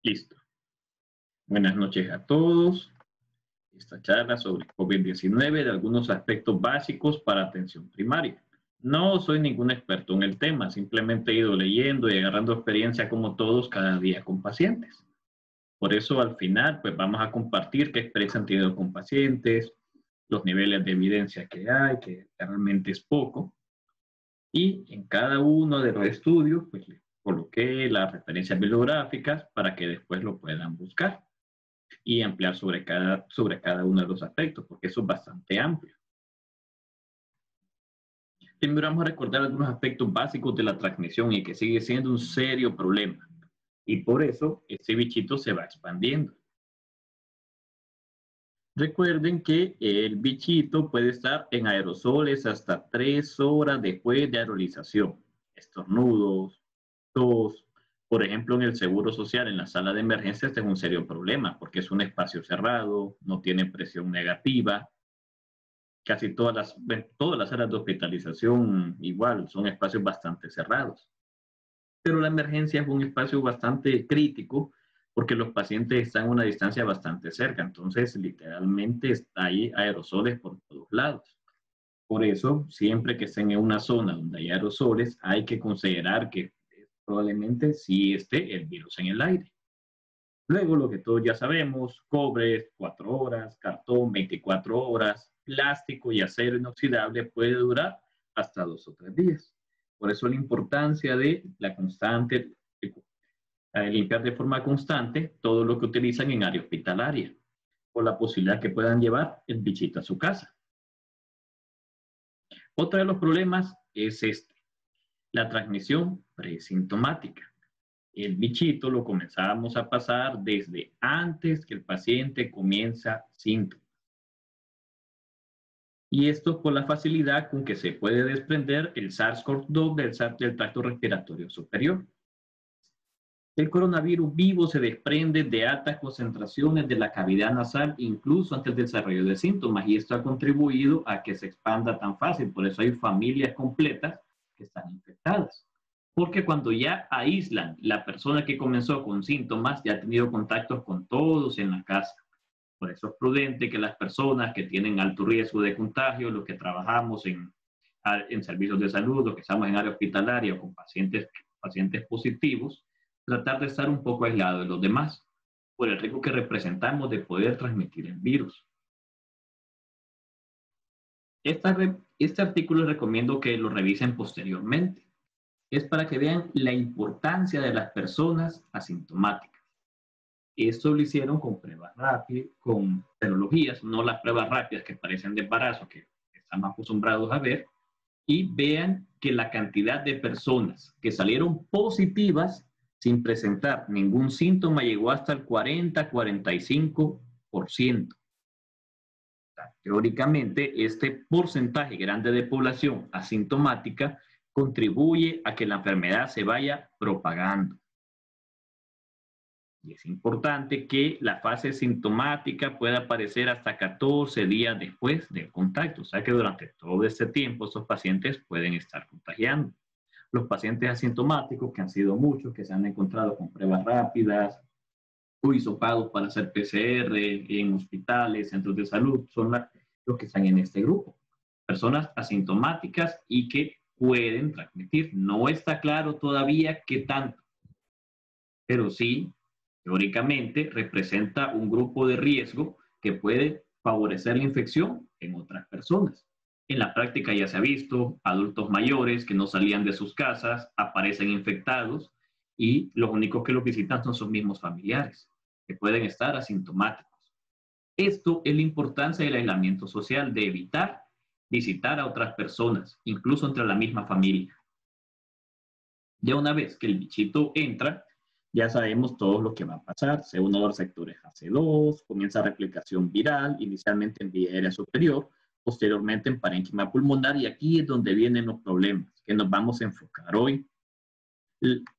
Listo. Buenas noches a todos. Esta charla sobre COVID-19 de algunos aspectos básicos para atención primaria. No soy ningún experto en el tema, simplemente he ido leyendo y agarrando experiencia como todos cada día con pacientes. Por eso al final pues vamos a compartir qué experiencia han tenido con pacientes, los niveles de evidencia que hay, que realmente es poco. Y en cada uno de los estudios pues les coloqué las referencias bibliográficas para que después lo puedan buscar y ampliar sobre cada uno de los aspectos, porque eso es bastante amplio. Primero vamos a recordar algunos aspectos básicos de la transmisión y que sigue siendo un serio problema. Y por eso este bichito se va expandiendo. Recuerden que el bichito puede estar en aerosoles hasta 3 horas después de aerolización. Estornudos, tos. Por ejemplo, en el Seguro Social, en la sala de emergencias, este es un serio problema porque es un espacio cerrado, no tiene presión negativa. Casi todas las áreas de hospitalización igual son espacios bastante cerrados. Pero la emergencia es un espacio bastante crítico porque los pacientes están a una distancia bastante cerca, entonces literalmente hay aerosoles por todos lados. Por eso, siempre que estén en una zona donde hay aerosoles, hay que considerar que probablemente sí esté el virus en el aire. Luego, lo que todos ya sabemos, cobre 4 horas, cartón 24 horas, plástico y acero inoxidable puede durar hasta 2 o 3 días. Por eso la importancia de la constante, limpiar de forma constante todo lo que utilizan en área hospitalaria, por la posibilidad que puedan llevar el bichito a su casa. Otro de los problemas es la transmisión presintomática. El bichito lo comenzábamos a pasar desde antes que el paciente comienza síntomas. Y esto por la facilidad con que se puede desprender el SARS-CoV-2 del tracto respiratorio superior. El coronavirus vivo se desprende de altas concentraciones de la cavidad nasal incluso antes del desarrollo de síntomas y esto ha contribuido a que se expanda tan fácil. Por eso hay familias completas que están infectadas. Porque cuando ya aíslan la persona que comenzó con síntomas, ya ha tenido contactos con todos en la casa. Por eso es prudente que las personas que tienen alto riesgo de contagio, los que trabajamos en servicios de salud, los que estamos en área hospitalaria o con pacientes positivos, tratar de estar un poco aislado de los demás por el riesgo que representamos de poder transmitir el virus. Este artículo recomiendo que lo revisen posteriormente. Es para que vean la importancia de las personas asintomáticas. Esto lo hicieron con pruebas rápidas, con serologías, no las pruebas rápidas que parecen de embarazo, que estamos acostumbrados a ver, y vean que la cantidad de personas que salieron positivas sin presentar ningún síntoma llegó hasta el 40-45%. Teóricamente, este porcentaje grande de población asintomática contribuye a que la enfermedad se vaya propagando. Y es importante que la fase sintomática pueda aparecer hasta 14 días después del contacto. O sea que durante todo este tiempo estos pacientes pueden estar contagiando. Los pacientes asintomáticos, que han sido muchos, que se han encontrado con pruebas rápidas o hisopados para hacer PCR en hospitales, centros de salud, son los que están en este grupo. Personas asintomáticas y que pueden transmitir. No está claro todavía qué tanto, pero sí, teóricamente, representa un grupo de riesgo que puede favorecer la infección en otras personas. En la práctica ya se ha visto adultos mayores que no salían de sus casas, aparecen infectados y los únicos que los visitan son sus mismos familiares, que pueden estar asintomáticos. Esto es la importancia del aislamiento social, de evitar visitar a otras personas, incluso entre la misma familia. Ya una vez que el bichito entra, ya sabemos todo lo que va a pasar. Se une a los sectores AC2, comienza replicación viral, inicialmente en vía aérea superior, posteriormente en parénquima pulmonar, y aquí es donde vienen los problemas que nos vamos a enfocar hoy.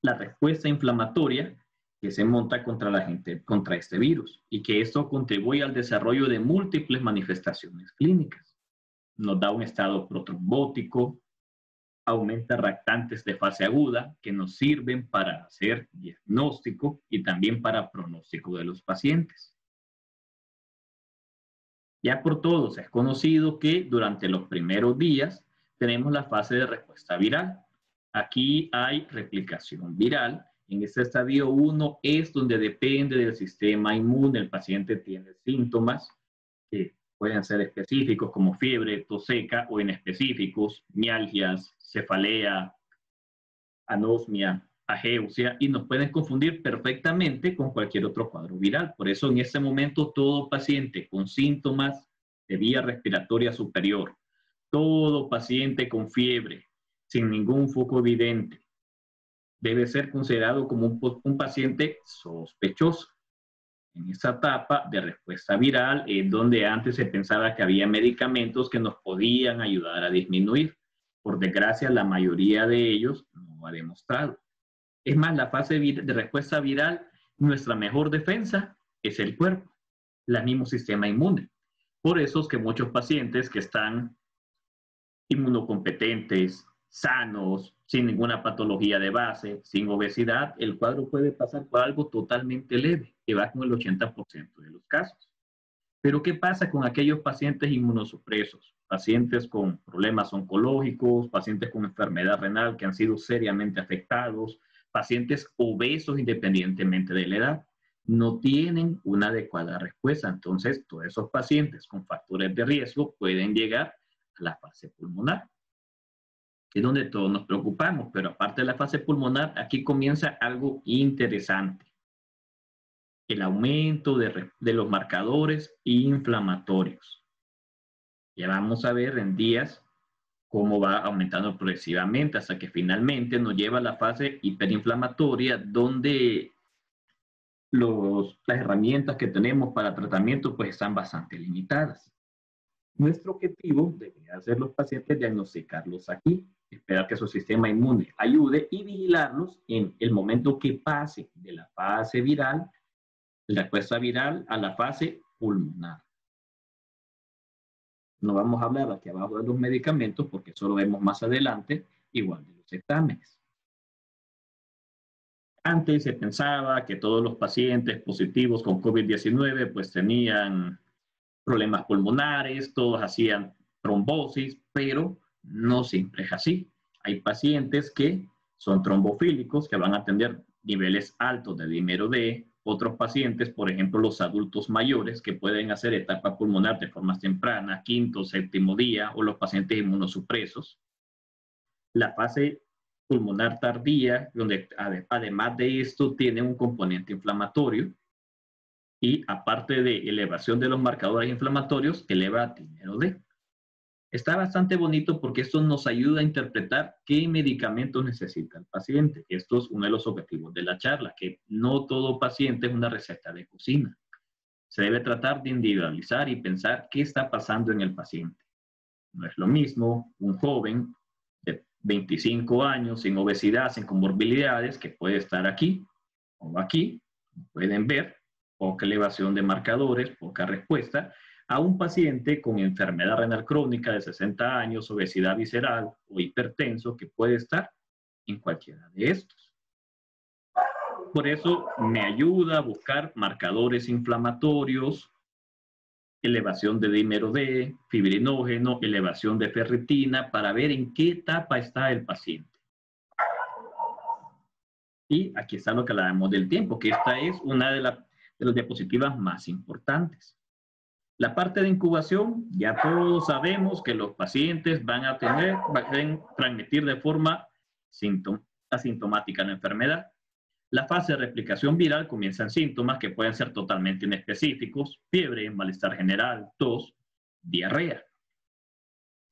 La respuesta inflamatoria que se monta contra este virus y que esto contribuye al desarrollo de múltiples manifestaciones clínicas. Nos da un estado protrombótico, aumenta reactantes de fase aguda que nos sirven para hacer diagnóstico y también para pronóstico de los pacientes. Ya por todos es conocido que durante los primeros días tenemos la fase de respuesta viral. Aquí hay replicación viral. En este estadio 1 es donde depende del sistema inmune. El paciente tiene síntomas que pueden ser específicos como fiebre, tos seca o inespecíficos, mialgias, cefalea, anosmia, ageusia, y nos pueden confundir perfectamente con cualquier otro cuadro viral. Por eso en ese momento todo paciente con síntomas de vía respiratoria superior, todo paciente con fiebre, sin ningún foco evidente, debe ser considerado como un paciente sospechoso. En esa etapa de respuesta viral es donde antes se pensaba que había medicamentos que nos podían ayudar a disminuir. Por desgracia, la mayoría de ellos no ha demostrado. Es más, la fase de respuesta viral, nuestra mejor defensa es el cuerpo, el mismo sistema inmune. Por eso es que muchos pacientes que están inmunocompetentes, sanos, sin ninguna patología de base, sin obesidad, el cuadro puede pasar por algo totalmente leve, que va con el 80% de los casos. Pero ¿qué pasa con aquellos pacientes inmunosupresos? Pacientes con problemas oncológicos, pacientes con enfermedad renal que han sido seriamente afectados, pacientes obesos independientemente de la edad, no tienen una adecuada respuesta. Entonces, todos esos pacientes con factores de riesgo pueden llegar a la fase pulmonar, que es donde todos nos preocupamos. Pero aparte de la fase pulmonar, aquí comienza algo interesante. El aumento de los marcadores inflamatorios. Ya vamos a ver en días cómo va aumentando progresivamente hasta que finalmente nos lleva a la fase hiperinflamatoria, donde las herramientas que tenemos para tratamiento pues están bastante limitadas. Nuestro objetivo debería ser los pacientes diagnosticarlos aquí, esperar que su sistema inmune ayude y vigilarlos en el momento que pase de la fase viral, la respuesta viral, a la fase pulmonar. No vamos a hablar aquí abajo de los medicamentos porque eso lo vemos más adelante, igual de los exámenes. Antes se pensaba que todos los pacientes positivos con COVID-19 pues tenían problemas pulmonares, todos hacían trombosis, pero no siempre es así. Hay pacientes que son trombofílicos, que van a tener niveles altos de dímero D, otros pacientes, por ejemplo, los adultos mayores, que pueden hacer etapa pulmonar de forma temprana, quinto, séptimo día, o los pacientes inmunosupresos. La fase pulmonar tardía, donde además de esto tiene un componente inflamatorio, y aparte de elevación de los marcadores inflamatorios, eleva dímero D. Está bastante bonito porque esto nos ayuda a interpretar qué medicamentos necesita el paciente. Esto es uno de los objetivos de la charla, que no todo paciente es una receta de cocina. Se debe tratar de individualizar y pensar qué está pasando en el paciente. No es lo mismo un joven de 25 años sin obesidad, sin comorbilidades, que puede estar aquí o aquí, pueden ver, poca elevación de marcadores, poca respuesta, a un paciente con enfermedad renal crónica de 60 años, obesidad visceral o hipertenso, que puede estar en cualquiera de estos. Por eso me ayuda a buscar marcadores inflamatorios, elevación de dímero D, fibrinógeno, elevación de ferritina, para ver en qué etapa está el paciente. Y aquí está lo que hablábamos del tiempo, que esta es una de las diapositivas más importantes. La parte de incubación, ya todos sabemos que los pacientes van a transmitir de forma asintomática la enfermedad. La fase de replicación viral comienza en síntomas que pueden ser totalmente inespecíficos: fiebre, malestar general, tos, diarrea.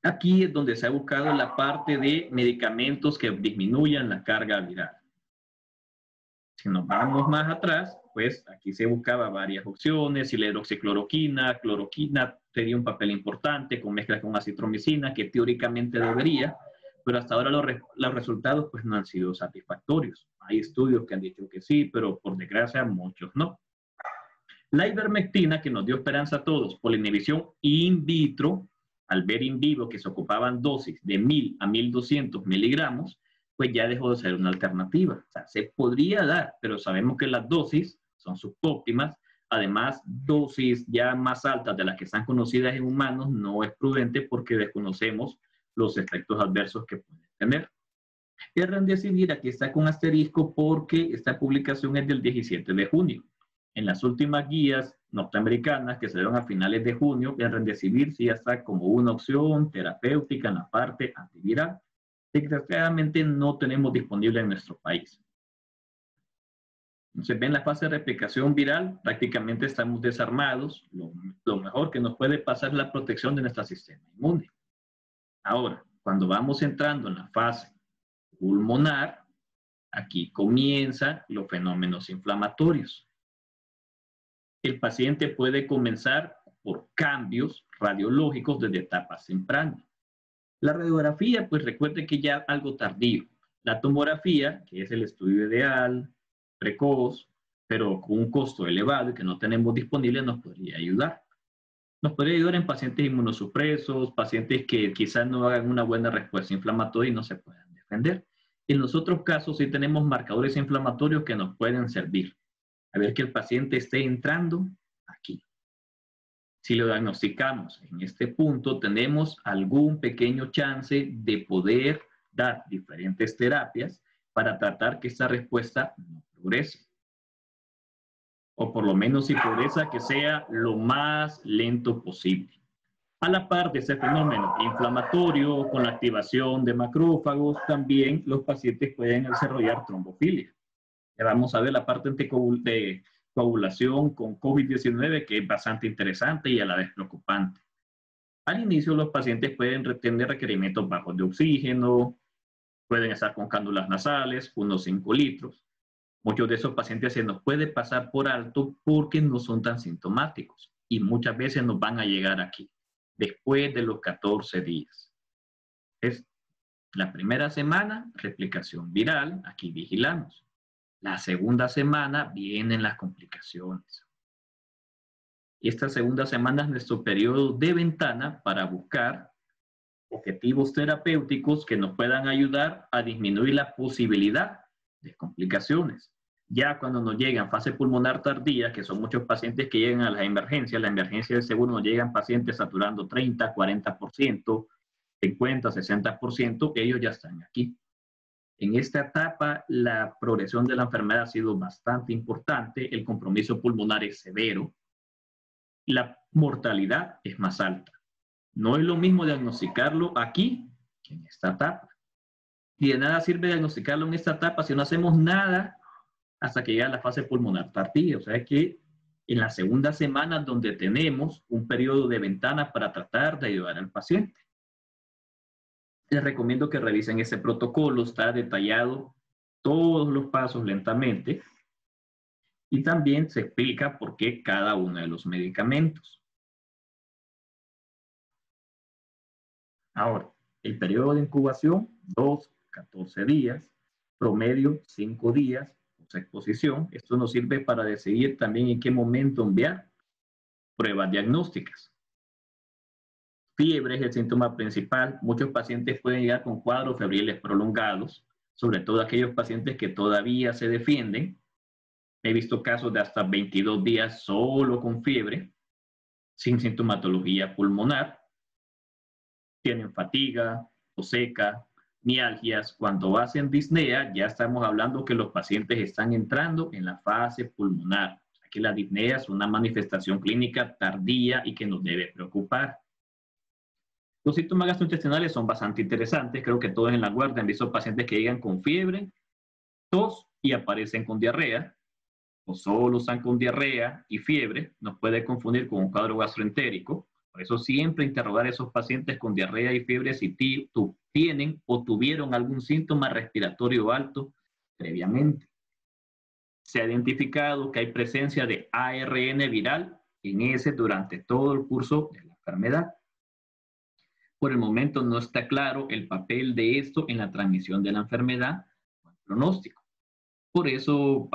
Aquí es donde se ha buscado la parte de medicamentos que disminuyan la carga viral. Si nos vamos más atrás, pues aquí se buscaba varias opciones: hidroxicloroquina, cloroquina tenía un papel importante con mezcla con acitromicina, que teóricamente debería, pero hasta ahora los resultados pues no han sido satisfactorios. Hay estudios que han dicho que sí, pero por desgracia muchos no. La ivermectina, que nos dio esperanza a todos por la inhibición in vitro, al ver in vivo que se ocupaban dosis de 1000 a 1200 miligramos, pues ya dejó de ser una alternativa. O sea, se podría dar, pero sabemos que las dosis son subóptimas. Además, dosis ya más altas de las que están conocidas en humanos no es prudente porque desconocemos los efectos adversos que pueden tener. El Remdesivir aquí está con asterisco porque esta publicación es del 17 de junio. En las últimas guías norteamericanas que se dieron a finales de junio, el Remdesivir sí ya está como una opción terapéutica en la parte antiviral. Desgraciadamente no tenemos disponible en nuestro país. Entonces, ven la fase de replicación viral, prácticamente estamos desarmados. Lo mejor que nos puede pasar es la protección de nuestro sistema inmune. Ahora, cuando vamos entrando en la fase pulmonar, aquí comienzan los fenómenos inflamatorios. El paciente puede comenzar por cambios radiológicos desde etapas tempranas. La radiografía, pues recuerde que ya algo tardío. La tomografía, que es el estudio ideal, precoz, pero con un costo elevado y que no tenemos disponible, nos podría ayudar. Nos podría ayudar en pacientes inmunosupresos, pacientes que quizás no hagan una buena respuesta inflamatoria y no se puedan defender. En los otros casos sí tenemos marcadores inflamatorios que nos pueden servir. A ver que el paciente esté entrando aquí. Si lo diagnosticamos en este punto, tenemos algún pequeño chance de poder dar diferentes terapias para tratar que esta respuesta no progrese. O por lo menos si progresa, que sea lo más lento posible. A la par de ese fenómeno inflamatorio con la activación de macrófagos, también los pacientes pueden desarrollar trombofilia. Ya vamos a ver la parte de coagulación con COVID-19, que es bastante interesante y a la vez preocupante. Al inicio, los pacientes pueden tener requerimientos bajos de oxígeno, pueden estar con cándulas nasales, unos 5 litros. Muchos de esos pacientes se nos puede pasar por alto porque no son tan sintomáticos y muchas veces nos van a llegar aquí, después de los 14 días. Es la primera semana, replicación viral, aquí vigilamos. La segunda semana vienen las complicaciones. Y esta segunda semana es nuestro periodo de ventana para buscar objetivos terapéuticos que nos puedan ayudar a disminuir la posibilidad de complicaciones. Ya cuando nos llegan fase pulmonar tardía, que son muchos pacientes que llegan a la emergencia de seguro nos llegan pacientes saturando 30, 40%, 50, 60%, ellos ya están aquí. En esta etapa, la progresión de la enfermedad ha sido bastante importante, el compromiso pulmonar es severo, la mortalidad es más alta. No es lo mismo diagnosticarlo aquí que en esta etapa. Y de nada sirve diagnosticarlo en esta etapa si no hacemos nada hasta que llega a la fase pulmonar tardía. O sea que en la segunda semana donde tenemos un periodo de ventana para tratar de ayudar al paciente. Les recomiendo que revisen ese protocolo, está detallado todos los pasos lentamente y también se explica por qué cada uno de los medicamentos. Ahora, el periodo de incubación, 2, 14 días, promedio 5 días, exposición. Esto nos sirve para decidir también en qué momento enviar pruebas diagnósticas. Fiebre es el síntoma principal. Muchos pacientes pueden llegar con cuadros febriles prolongados, sobre todo aquellos pacientes que todavía se defienden. He visto casos de hasta 22 días solo con fiebre, sin sintomatología pulmonar. Tienen fatiga, tos seca, mialgias. Cuando hacen disnea, ya estamos hablando que los pacientes están entrando en la fase pulmonar. Aquí la disnea es una manifestación clínica tardía y que nos debe preocupar. Los síntomas gastrointestinales son bastante interesantes. Creo que todos en la guardia han visto pacientes que llegan con fiebre, tos y aparecen con diarrea, o solo están con diarrea y fiebre. Nos puede confundir con un cuadro gastroentérico. Por eso siempre interrogar a esos pacientes con diarrea y fiebre si tienen o tuvieron algún síntoma respiratorio alto previamente. Se ha identificado que hay presencia de ARN viral en ese durante todo el curso de la enfermedad. Por el momento no está claro el papel de esto en la transmisión de la enfermedad o el pronóstico. Por eso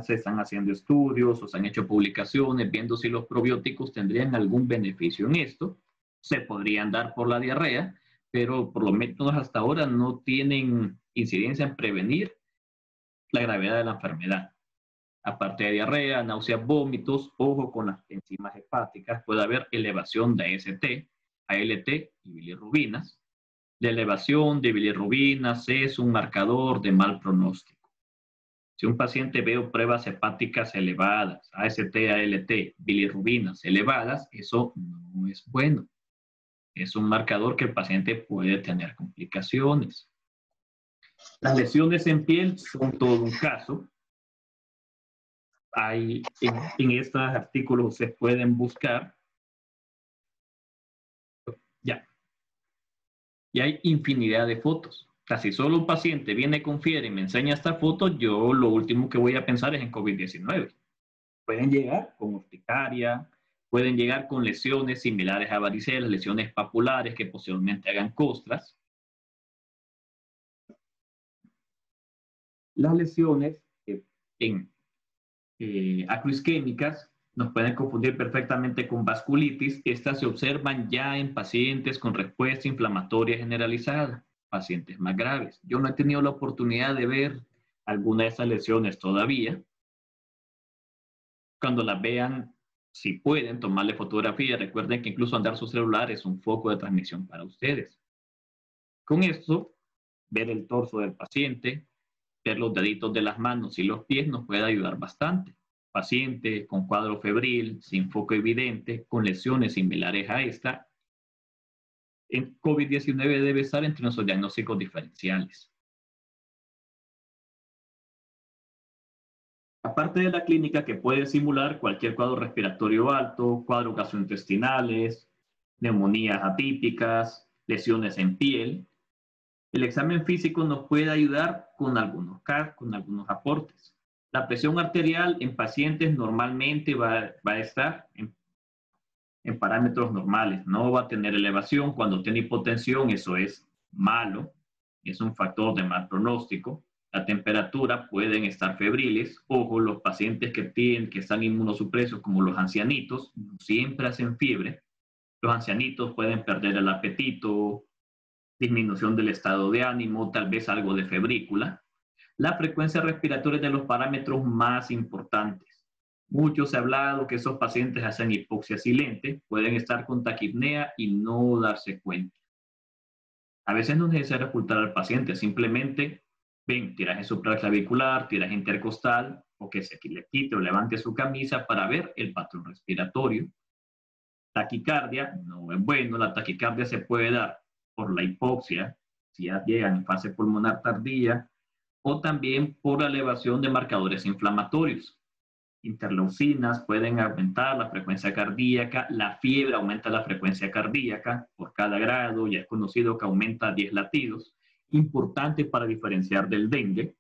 se están haciendo estudios o se han hecho publicaciones viendo si los probióticos tendrían algún beneficio en esto. Se podrían dar por la diarrea, pero por lo menos hasta ahora no tienen incidencia en prevenir la gravedad de la enfermedad. Aparte de diarrea, náuseas, vómitos, ojo con las enzimas hepáticas, puede haber elevación de AST, ALT y bilirrubinas. La elevación de bilirrubinas es un marcador de mal pronóstico. Si un paciente ve pruebas hepáticas elevadas, AST, ALT, bilirrubinas elevadas, eso no es bueno. Es un marcador que el paciente puede tener complicaciones. Las lesiones en piel son todo un caso. Hay, en estos artículos se pueden buscar. Ya. Y hay infinidad de fotos. Casi solo un paciente viene con fiebre y me enseña esta foto, yo lo último que voy a pensar es en COVID-19. Pueden llegar con urticaria, pueden llegar con lesiones similares a varicela, lesiones papulares que posiblemente hagan costras. Las lesiones acroisquémicas nos pueden confundir perfectamente con vasculitis. Estas se observan ya en pacientes con respuesta inflamatoria generalizada, pacientes más graves. Yo no he tenido la oportunidad de ver alguna de esas lesiones todavía. Cuando las vean, si pueden tomarle fotografía, recuerden que incluso andar su celular es un foco de transmisión para ustedes. Con esto, ver el torso del paciente, ver los deditos de las manos y los pies nos puede ayudar bastante. Paciente con cuadro febril, sin foco evidente, con lesiones similares a esta, en COVID-19 debe estar entre nuestros diagnósticos diferenciales. Aparte de la clínica que puede simular cualquier cuadro respiratorio alto, cuadros gastrointestinales, neumonías atípicas, lesiones en piel, el examen físico nos puede ayudar con algunos aportes. La presión arterial en pacientes normalmente va a estar en parámetros normales. No va a tener elevación. Cuando tiene hipotensión, eso es malo. Es un factor de mal pronóstico. La temperatura pueden estar febriles. Ojo, los pacientes que están inmunosupresos, como los ancianitos, siempre hacen fiebre. Los ancianitos pueden perder el apetito, disminución del estado de ánimo, tal vez algo de febrícula. La frecuencia respiratoria es de los parámetros más importantes. Mucho se ha hablado que esos pacientes hacen hipoxia silente, pueden estar con taquipnea y no darse cuenta. A veces no es necesario ocultar al paciente, simplemente ven tiraje supraclavicular, tiraje intercostal, o que se le quite o levante su camisa para ver el patrón respiratorio. Taquicardia no es bueno, la taquicardia se puede dar por la hipoxia, si ya llegan en fase pulmonar tardía, o también por la elevación de marcadores inflamatorios. Interleucinas pueden aumentar la frecuencia cardíaca, la fiebre aumenta la frecuencia cardíaca por cada grado, ya es conocido que aumenta a 10 latidos, importante para diferenciar del dengue,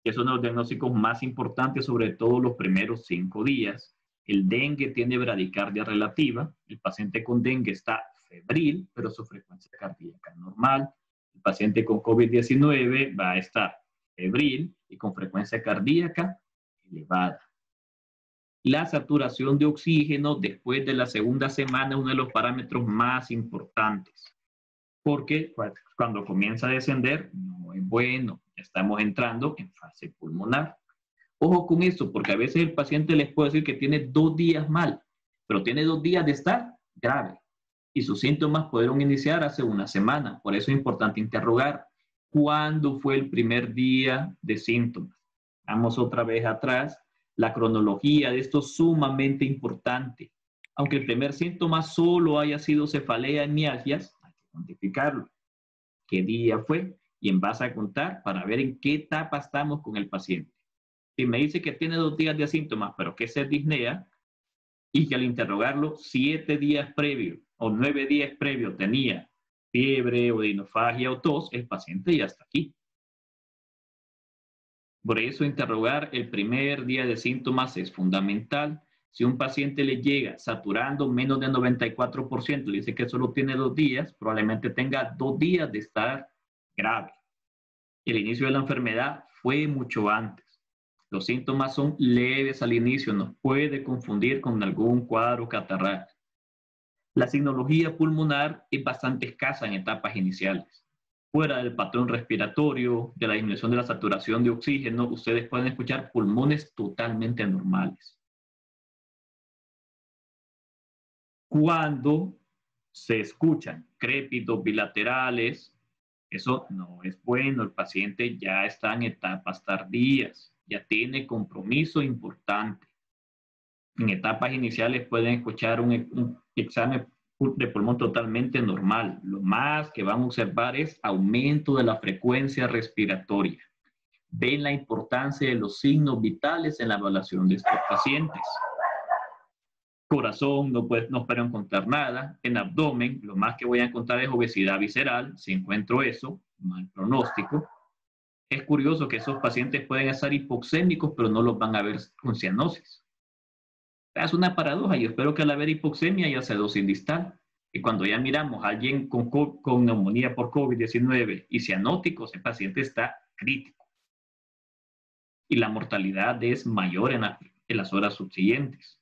que es uno de los diagnósticos más importantes, sobre todo los primeros 5 días. El dengue tiene bradicardia relativa, el paciente con dengue está febril, pero su frecuencia cardíaca es normal. El paciente con COVID-19 va a estar febril y con frecuencia cardíaca elevada. La saturación de oxígeno después de la segunda semana es uno de los parámetros más importantes, porque cuando comienza a descender no es bueno, estamos entrando en fase pulmonar. Ojo con esto, porque a veces el paciente les puede decir que tiene 2 días mal, pero tiene 2 días de estar grave y sus síntomas pudieron iniciar hace una semana. Por eso es importante interrogar cuándo fue el primer día de síntomas. Vamos otra vez atrás. La cronología de esto es sumamente importante. Aunque el primer síntoma solo haya sido cefalea y mialgias, hay que cuantificarlo. ¿Qué día fue? Y en base a contar para ver en qué etapa estamos con el paciente. Si me dice que tiene 2 días de síntomas, pero que es disnea, y que al interrogarlo 7 días previo o 9 días previo tenía fiebre, odinofagia o tos, el paciente ya está aquí. Por eso interrogar el primer día de síntomas es fundamental. Si un paciente le llega saturando menos del 94%, le dice que solo tiene 2 días, probablemente tenga 2 días de estar grave. El inicio de la enfermedad fue mucho antes. Los síntomas son leves al inicio, nos puede confundir con algún cuadro catarral. La signología pulmonar es bastante escasa en etapas iniciales. Fuera del patrón respiratorio, de la disminución de la saturación de oxígeno, ustedes pueden escuchar pulmones totalmente normales. Cuando se escuchan crépitos bilaterales, eso no es bueno. El paciente ya está en etapas tardías, ya tiene compromiso importante. En etapas iniciales pueden escuchar un examen de pulmón totalmente normal. Lo más que van a observar es aumento de la frecuencia respiratoria. Ven la importancia de los signos vitales en la evaluación de estos pacientes. Corazón, no espero encontrar nada. En abdomen, lo más que voy a encontrar es obesidad visceral. Si encuentro eso, mal pronóstico. Es curioso que esos pacientes pueden estar hipoxémicos, pero no los van a ver con cianosis. Es una paradoja. Yo espero que al haber hipoxemia haya acidosis distal. Y cuando ya miramos a alguien con neumonía por COVID-19 y cianótico, ese paciente está crítico. Y la mortalidad es mayor en las horas subsiguientes.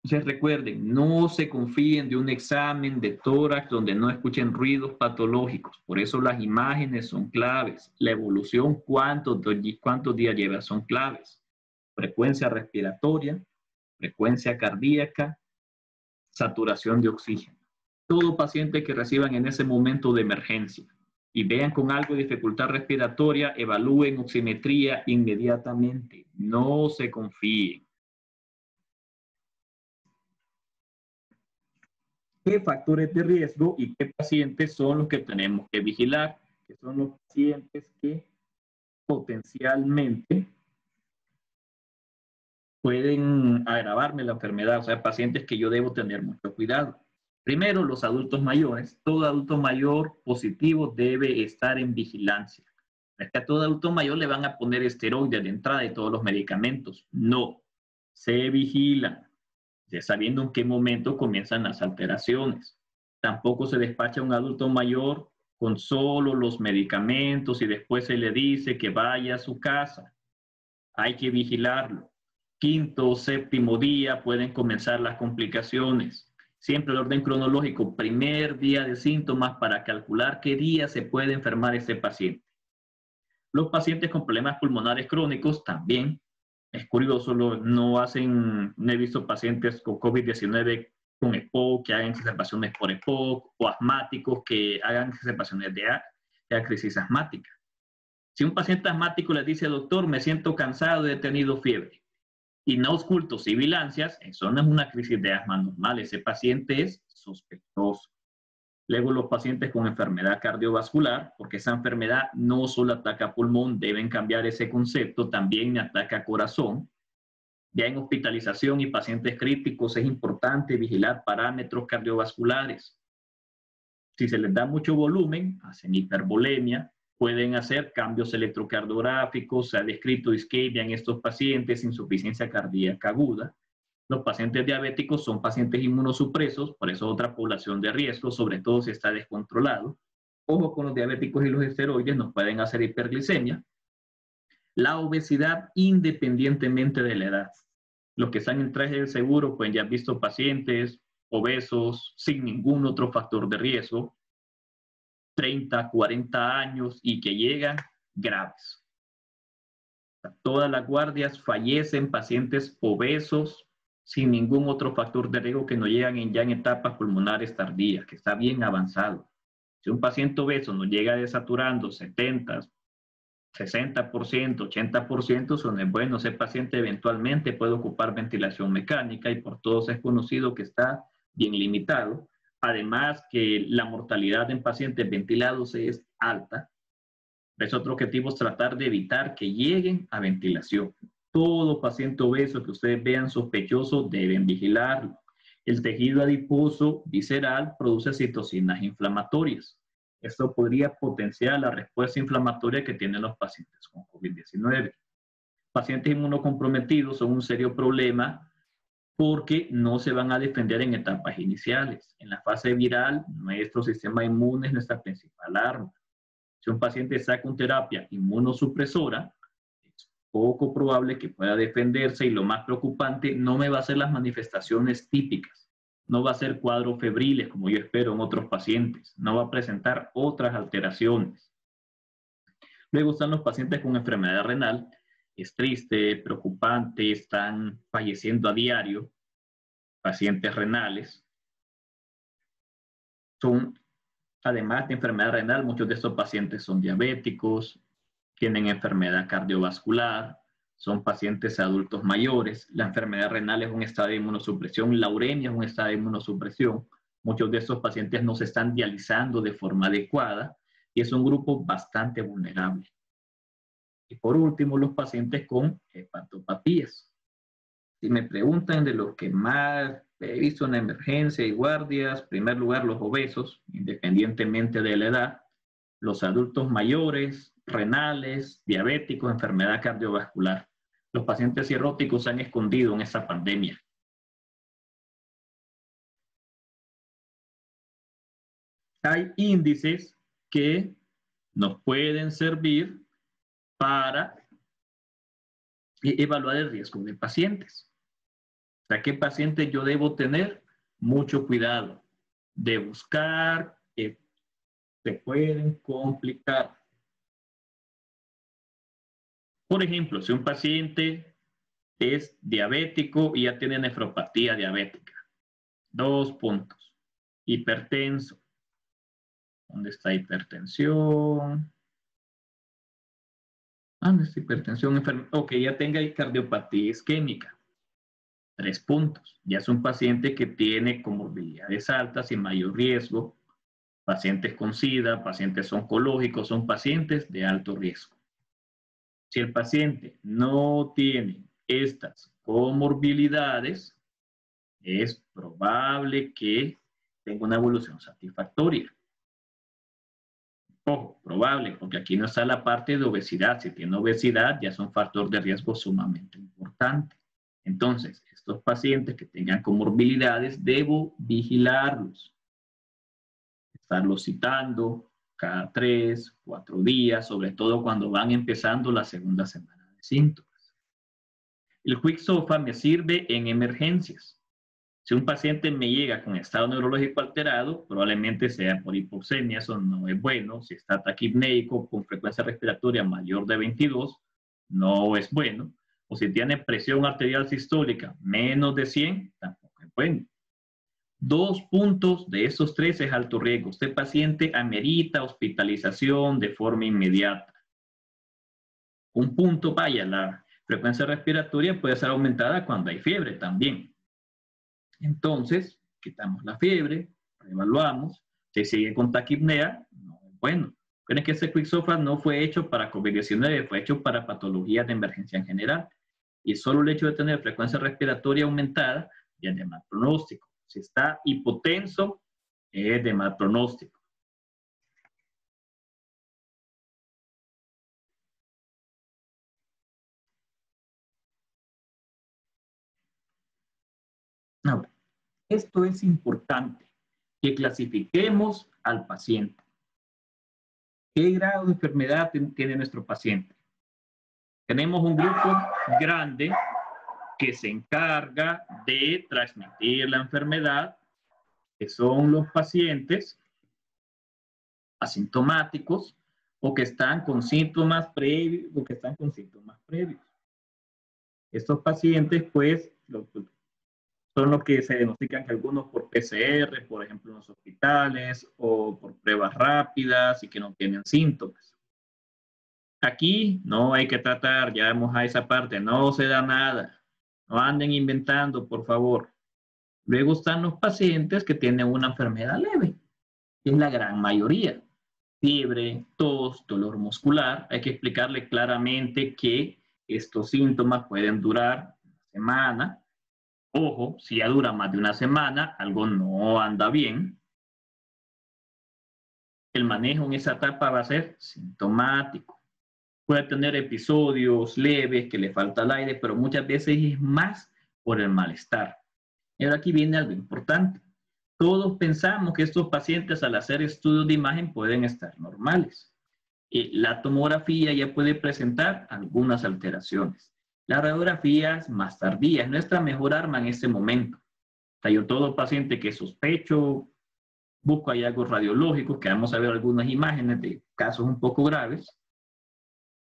Entonces recuerden, no se confíen de un examen de tórax donde no escuchen ruidos patológicos. Por eso las imágenes son claves. La evolución, cuántos días lleva, son claves. Frecuencia respiratoria, frecuencia cardíaca, saturación de oxígeno. Todo paciente que reciban en ese momento de emergencia y vean con algo de dificultad respiratoria, evalúen oximetría inmediatamente. No se confíen. ¿Qué factores de riesgo y qué pacientes son los que tenemos que vigilar? Que son los pacientes que potencialmente pueden agravarme la enfermedad, o sea, pacientes que yo debo tener mucho cuidado. Primero, los adultos mayores. Todo adulto mayor positivo debe estar en vigilancia. Es que a todo adulto mayor le van a poner esteroides de entrada de todos los medicamentos. No, se vigilan, ya sabiendo en qué momento comienzan las alteraciones. Tampoco se despacha a un adulto mayor con solo los medicamentos y después se le dice que vaya a su casa. Hay que vigilarlo. Quinto o séptimo día pueden comenzar las complicaciones. Siempre el orden cronológico, primer día de síntomas para calcular qué día se puede enfermar ese paciente. Los pacientes con problemas pulmonares crónicos también. Es curioso, no he visto pacientes con COVID-19 con EPOC, que hagan exacerbaciones por EPOC, o asmáticos que hagan exacerbaciones de crisis asmática. Si un paciente asmático le dice, doctor, me siento cansado, he tenido fiebre, y no oculto sibilancias, eso no es una crisis de asma normal, ese paciente es sospechoso. Luego los pacientes con enfermedad cardiovascular, porque esa enfermedad no solo ataca pulmón, deben cambiar ese concepto, también ataca corazón. Ya en hospitalización y pacientes críticos es importante vigilar parámetros cardiovasculares. Si se les da mucho volumen, hacen hipervolemia, pueden hacer cambios electrocardiográficos, se ha descrito isquemia en estos pacientes, insuficiencia cardíaca aguda. Los pacientes diabéticos son pacientes inmunosupresos, por eso otra población de riesgo, sobre todo si está descontrolado. Ojo con los diabéticos y los esteroides, nos pueden hacer hiperglicemia. La obesidad independientemente de la edad. Los que están en traje de seguro, pues ya han visto pacientes obesos sin ningún otro factor de riesgo, 30, 40 años y que llegan graves. Todas las guardias fallecen pacientes obesos sin ningún otro factor de riesgo que no llegan ya en etapas pulmonares tardías, que está bien avanzado. Si un paciente obeso no llega desaturando 70, 60%, 80%, son buenos. Ese paciente eventualmente puede ocupar ventilación mecánica y por todos es conocido que está bien limitado. Además que la mortalidad en pacientes ventilados es alta. Es otro objetivo es tratar de evitar que lleguen a ventilación. Todo paciente obeso que ustedes vean sospechoso deben vigilarlo. El tejido adiposo visceral produce citocinas inflamatorias. Esto podría potenciar la respuesta inflamatoria que tienen los pacientes con COVID-19. Pacientes inmunocomprometidos son un serio problema porque no se van a defender en etapas iniciales. En la fase viral, nuestro sistema inmune es nuestra principal arma. Si un paciente está con terapia inmunosupresora, es poco probable que pueda defenderse y lo más preocupante, no me va a hacer las manifestaciones típicas. No va a ser cuadros febriles como yo espero en otros pacientes. No va a presentar otras alteraciones. Luego están los pacientes con enfermedad renal. Es triste, preocupante, están falleciendo a diario. Pacientes renales. Son, además de enfermedad renal, muchos de estos pacientes son diabéticos, tienen enfermedad cardiovascular, son pacientes adultos mayores. La enfermedad renal es un estado de inmunosupresión, la uremia es un estado de inmunosupresión. Muchos de estos pacientes no se están dializando de forma adecuada y es un grupo bastante vulnerable. Y por último, los pacientes con hepatopatías. Si me preguntan de los que más he visto en emergencia y guardias, en primer lugar los obesos, independientemente de la edad, los adultos mayores, renales, diabéticos, enfermedad cardiovascular. Los pacientes cirróticos se han escondido en esta pandemia. Hay índices que nos pueden servir para evaluar el riesgo de pacientes. O sea, ¿qué pacientes yo debo tener? Mucho cuidado de buscar que se pueden complicar. Por ejemplo, si un paciente es diabético y ya tiene nefropatía diabética, 2 puntos. Hipertenso. ¿Dónde está hipertensión? ¿Dónde está hipertensión? Ok, ya tenga cardiopatía isquémica. 3 puntos. Ya es un paciente que tiene comorbilidades altas y mayor riesgo. Pacientes con SIDA, pacientes oncológicos, son pacientes de alto riesgo. Si el paciente no tiene estas comorbilidades, es probable que tenga una evolución satisfactoria. Ojo, probable, porque aquí no está la parte de obesidad. Si tiene obesidad, ya es un factor de riesgo sumamente importante. Entonces, estos pacientes que tengan comorbilidades, debo vigilarlos. Estarlos citando cada 3, 4 días, sobre todo cuando van empezando la segunda semana de síntomas. El Quick-SOFA me sirve en emergencias. Si un paciente me llega con estado neurológico alterado, probablemente sea por hipoxemia, eso no es bueno. Si está taquipneico con frecuencia respiratoria mayor de 22, no es bueno. O si tiene presión arterial sistólica menos de 100, tampoco es bueno. 2 puntos de esos 3 es alto riesgo. Este paciente amerita hospitalización de forma inmediata. Un punto, vaya, la frecuencia respiratoria puede ser aumentada cuando hay fiebre también. Entonces, quitamos la fiebre, evaluamos, si sigue con taquipnea, no es bueno. Recuerden que este Quick-SOFA no fue hecho para COVID-19, fue hecho para patologías de emergencia en general. Y solo el hecho de tener frecuencia respiratoria aumentada ya es de mal pronóstico. Si está hipotenso, es de mal pronóstico. Ahora, esto es importante, que clasifiquemos al paciente. ¿Qué grado de enfermedad tiene nuestro paciente? Tenemos un grupo grande que se encarga de transmitir la enfermedad, que son los pacientes asintomáticos o que están con síntomas previos Estos pacientes, pues, son los que se diagnostican algunos por PCR, por ejemplo, en los hospitales, o por pruebas rápidas y que no tienen síntomas. Aquí no hay que tratar, ya vamos a esa parte, no se da nada. No anden inventando, por favor. Luego están los pacientes que tienen una enfermedad leve, que es la gran mayoría. Fiebre, tos, dolor muscular. Hay que explicarle claramente que estos síntomas pueden durar una semana. Ojo, si ya dura más de una semana, algo no anda bien. El manejo en esa etapa va a ser sintomático. Puede tener episodios leves que le falta el aire, pero muchas veces es más por el malestar. Y ahora aquí viene algo importante. Todos pensamos que estos pacientes al hacer estudios de imagen pueden estar normales. La tomografía ya puede presentar algunas alteraciones. La radiografía es más tardía, es nuestra mejor arma en este momento. sea, yo todo paciente que sospecho, busco hallazgos radiológicos, que vamos a ver algunas imágenes de casos un poco graves.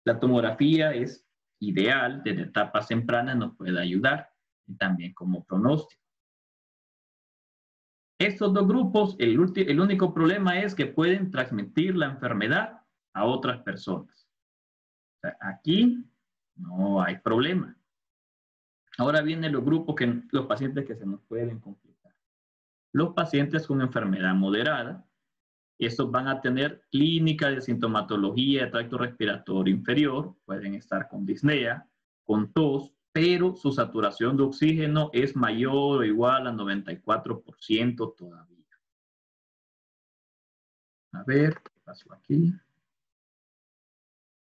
La tomografía es ideal, desde etapas tempranas nos puede ayudar, y también como pronóstico. Estos dos grupos, el único problema es que pueden transmitir la enfermedad a otras personas. O sea, aquí no hay problema. Ahora vienen los pacientes que se nos pueden complicar. Los pacientes con enfermedad moderada, estos van a tener clínica de sintomatología de tracto respiratorio inferior, pueden estar con disnea, con tos, pero su saturación de oxígeno es mayor o igual a 94% todavía. A ver, ¿qué pasó aquí?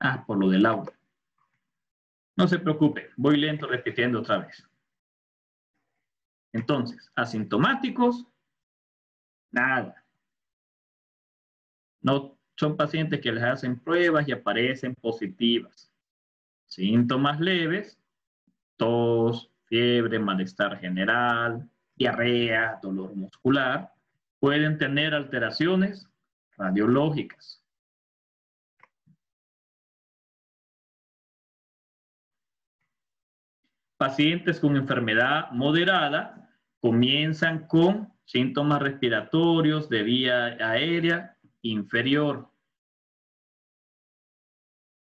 Ah, por lo del agua. No se preocupe, voy lento repitiendo otra vez. Entonces, asintomáticos, nada. No son pacientes que les hacen pruebas y aparecen positivas. Síntomas leves, tos, fiebre, malestar general, diarrea, dolor muscular. Pueden tener alteraciones radiológicas. Pacientes con enfermedad moderada comienzan con síntomas respiratorios de vía aérea inferior,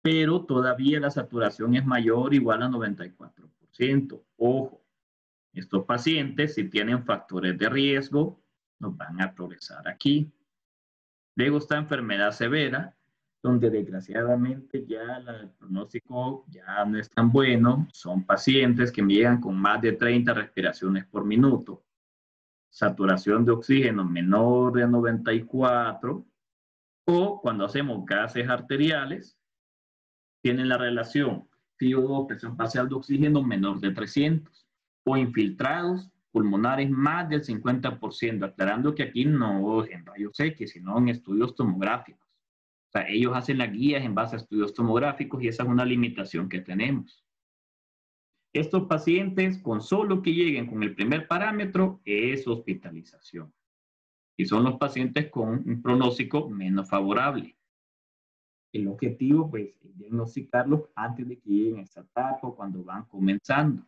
pero todavía la saturación es mayor o igual a 94%. Ojo, estos pacientes, si tienen factores de riesgo, nos van a progresar aquí. Luego está enfermedad severa, donde desgraciadamente ya el pronóstico ya no es tan bueno. Son pacientes que llegan con más de 30 respiraciones por minuto, saturación de oxígeno menor de 94, o cuando hacemos gases arteriales, tienen la relación FiO2, presión parcial de oxígeno menor de 300, o infiltrados pulmonares más del 50%, aclarando que aquí no en rayos X, sino en estudios tomográficos. O sea, ellos hacen las guías en base a estudios tomográficos y esa es una limitación que tenemos. Estos pacientes, con solo que lleguen con el primer parámetro, es hospitalización. Y son los pacientes con un pronóstico menos favorable. El objetivo, pues, es diagnosticarlos antes de que lleguen a esta etapa o cuando van comenzando.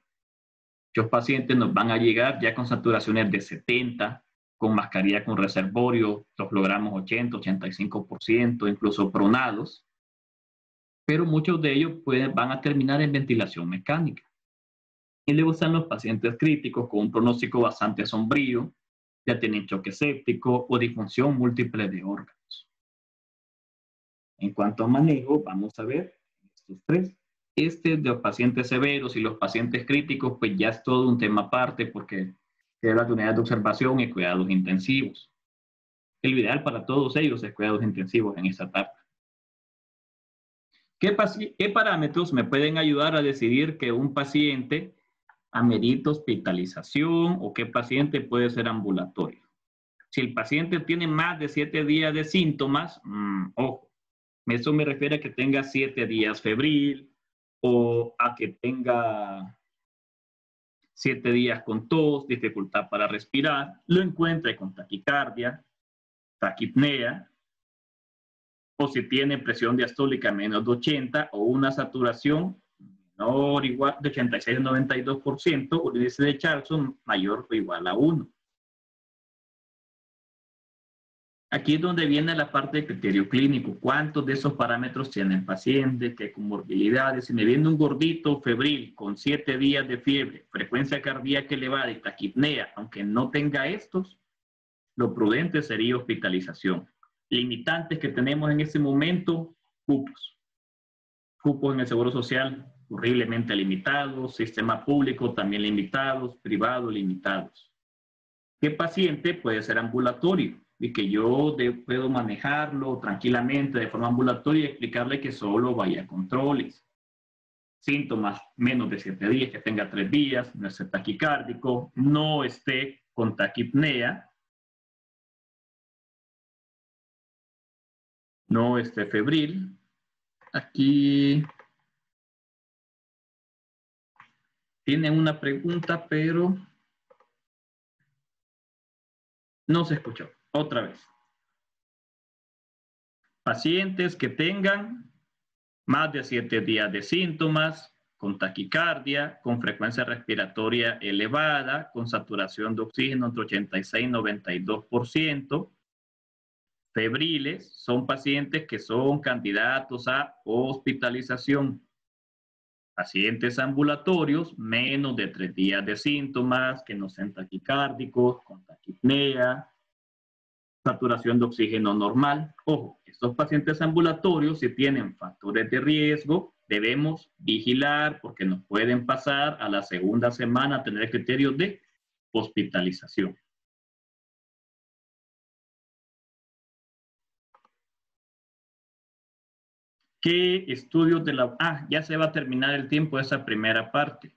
Muchos pacientes nos van a llegar ya con saturaciones de 70, con mascarilla con reservorio, los logramos 80, 85%, incluso pronados, pero muchos de ellos van a terminar en ventilación mecánica. Y luego están los pacientes críticos con un pronóstico bastante sombrío, ya tienen choque séptico o disfunción múltiple de órganos. En cuanto a manejo, vamos a ver estos tres. De los pacientes severos y los pacientes críticos, pues ya es todo un tema aparte porque se habla de unidades de observación y cuidados intensivos. El ideal para todos ellos es cuidados intensivos en esta etapa. ¿Qué parámetros me pueden ayudar a decidir que un paciente amerita hospitalización o qué paciente puede ser ambulatorio? Si el paciente tiene más de 7 días de síntomas, ojo, eso me refiere a que tenga 7 días febril o a que tenga 7 días con tos, dificultad para respirar, lo encuentre con taquicardia, taquipnea, o si tiene presión diastólica menos de 80 o una saturación menor o igual de 86 a 92%, o el índice de Charlson mayor o igual a 1. Aquí es donde viene la parte de criterio clínico. ¿Cuántos de esos parámetros tienen pacientes? ¿Qué comorbilidades? Si me viene un gordito febril con 7 días de fiebre, frecuencia cardíaca elevada y taquipnea, aunque no tenga estos, lo prudente sería hospitalización. Limitantes que tenemos en este momento, cupos. Cupos en el Seguro Social horriblemente limitados, sistema público también limitados, privado limitados. ¿Qué paciente puede ser ambulatorio? Y que yo puedo manejarlo tranquilamente de forma ambulatoria y explicarle que solo vaya a controles. Síntomas menos de 7 días, que tenga 3 días, no esté taquicárdico, no esté con taquipnea, no esté febril. Aquí tiene una pregunta, pero No se escuchó. Otra vez. Pacientes que tengan más de 7 días de síntomas, con taquicardia, con frecuencia respiratoria elevada, con saturación de oxígeno entre 86 y 92%, febriles, son pacientes que son candidatos a hospitalización. Pacientes ambulatorios, menos de 3 días de síntomas, que no sean taquicárdicos, con taquipnea, saturación de oxígeno normal. Ojo, estos pacientes ambulatorios, si tienen factores de riesgo, debemos vigilar porque nos pueden pasar a la segunda semana a tener criterios de hospitalización. ¿Qué estudios de la... Ah, ya se va a terminar el tiempo de esa primera parte.